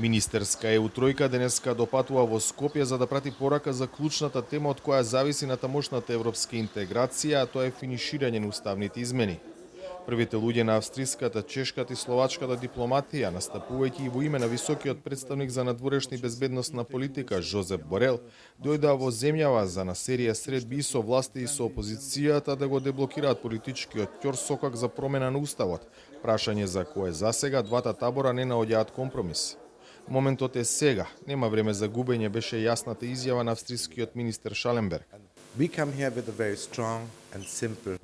Министерска ЕУ тројка денеска допатува во Скопје за да прати порака за клучната тема од која зависи на тамошната европска интеграција, а тоа е финиширање на уставните измени. Првите луѓе на австриската, чешката и словачката дипломатија, настапувајќи и во име на високиот представник за надворешна и безбедносна политика Жозеп Борел, дојдоа во земјава за на серија средби и со власти и со опозицијата да го деблокираат политичкиот ќорсокак за промена на уставот, прашање за кое засега двата табора не наоѓаат компромис. Моментот е сега, нема време за губење, беше јасната изјава на австрискиот министер Шаленберг.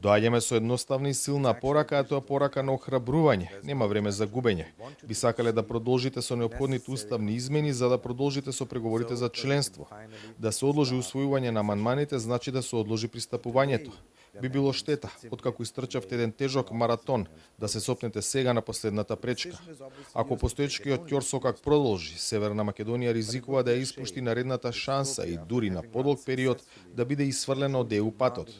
Доаѓаме со едноставна и силна порака, а тоа порака на охрабрување, нема време за губење. Би сакале да продолжите со неопходните уставни измени за да продолжите со преговорите за членство. Да се одложи усвојување на амандманите значи да се одложи пристапувањето. Би било штета, откако истрчавте еден тежок маратон, да се сопнете сега на последната пречка. Ако постоечкиот ќорсокак продолжи, Северна Македонија ризикува да ја испушти наредната шанса и дури на подолг период да биде исфрлена од ЕУ патот.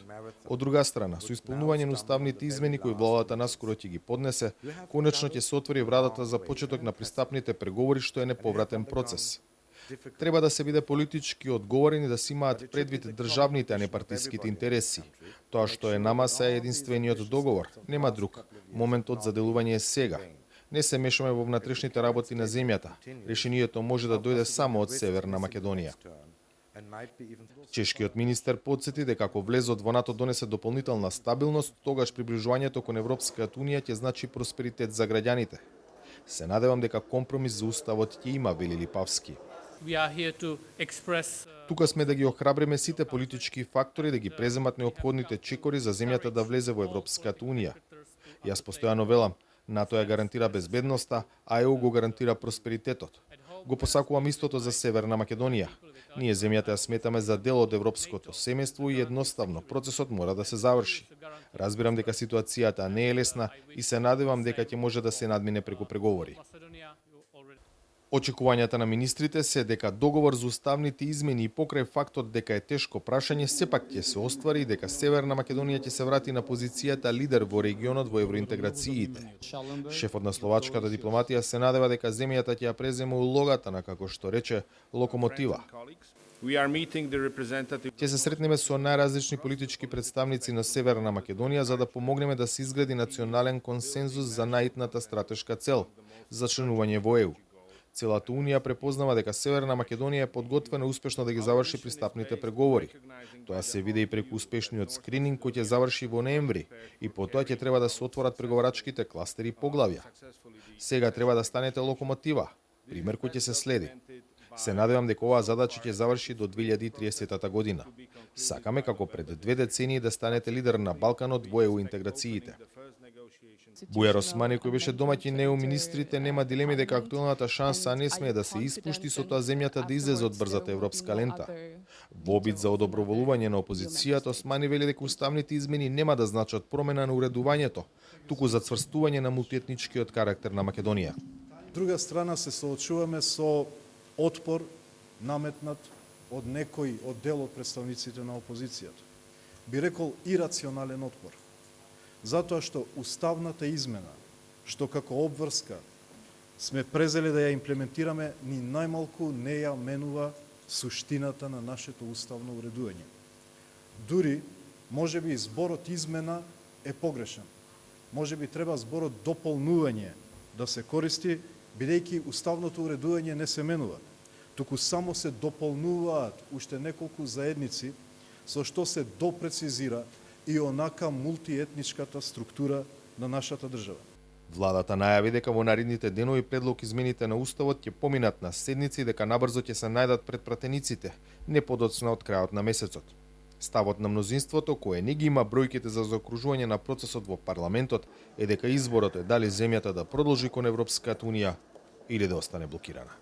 Од друга страна, со исполнување на уставните измени кои владата наскоро ќе ги поднесе, конечно ќе се отвори вратата за почеток на пристапните преговори, што е неповратен процес. Треба да се биде политички одговорен и да се имаат предвид државните, а не партиските интереси. Тоа што е на маса е единствениот договор, нема друг. Моментот за делување е сега. Не се мешаме во внатрешните работи на земјата. Решението може да дојде само од Северна Македонија. Чешкиот министер потсети дека ако влезот во НАТО донесе дополнителна стабилност, тогаш приближувањето кон Европската унија ќе значи просперитет за граѓаните. Се надевам дека компромис за уставот ќе има, вели Липавски. Тука сме да ги охрабриме сите политички фактори да ги преземат неопходните чекори за земјата да влезе во Европската унија. Јас постојано велам, НАТО ја гарантира безбедноста, а ЕУ го гарантира просперитетот. Го посакувам истото за Северна Македонија. Ние земјата ја сметаме за дел од европското семејство и едноставно процесот мора да се заврши. Разбирам дека ситуацијата не е лесна и се надевам дека ќе може да се надмине преку преговори. Очекувањата на министрите се дека договор за уставните измени и покрај фактот дека е тешко прашање сепак ќе се оствари и дека Северна Македонија ќе се врати на позицијата лидер во регионот во евроинтеграциите. Шефот на словачката дипломатија се надева дека земјата ќе ја преземе улогата на, како што рече, локомотива. Ќе се сретнеме со најразлични политички представници на Северна Македонија за да помогнеме да се изгради национален консензус за наитната стратешка цел за членување во ЕУ. Целата Унија препознава дека Северна Македонија е подготвена успешно да ги заврши пристапните преговори. Тоа се види и преку успешниот скрининг кој ќе заврши во ноември и потоа ќе треба да се отворат преговарачките кластери и поглавја. Сега треба да станете локомотива, пример кој ќе се следи. Се надевам дека оваа задача ќе заврши до 2030 година. Сакаме како пред 2 децении да станете лидер на Балканот во ЕУ интеграциите. Бујар Османи, кој беше домаќин на ЕУ министрите, нема дилеми дека актуелната шанса не смее да се испушти со тоа земјата да излезе од брзата европска лента. Во обид за одоброволување на опозицијата, Османи вели дека уставните измени нема да значат промена на уредувањето, туку зацврстување на мултиетничкиот карактер на Македонија. Друга страна се соочуваме со отпор наметнат од некој од дел од представниците на опозицијата. Би рекол ирационален отпор. Затоа што уставната измена, што како обврска сме презели да ја имплементираме, ни најмалку не ја менува суштината на нашето уставно уредување. Дури, може би зборот измена е погрешен. Може би треба зборот дополнување да се користи, бидејќи уставното уредување не се менува, туку само се дополнуваат уште неколку заедници со што се допрецизира и онака мултиетничката структура на нашата држава. Владата најави дека во наредните денови предлог измените на уставот ќе поминат на седници и дека набрзо ќе се најдат пред пратениците, не подоцна од крајот на месецот. Ставот на мнозинството, кое не ги има бројките за заокружување на процесот во парламентот, е дека изборот е дали земјата да продолжи кон Европската унија или да остане блокирана.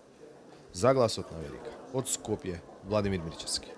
За Гласот на Америка, од Скопје, Владимир Мирчевски.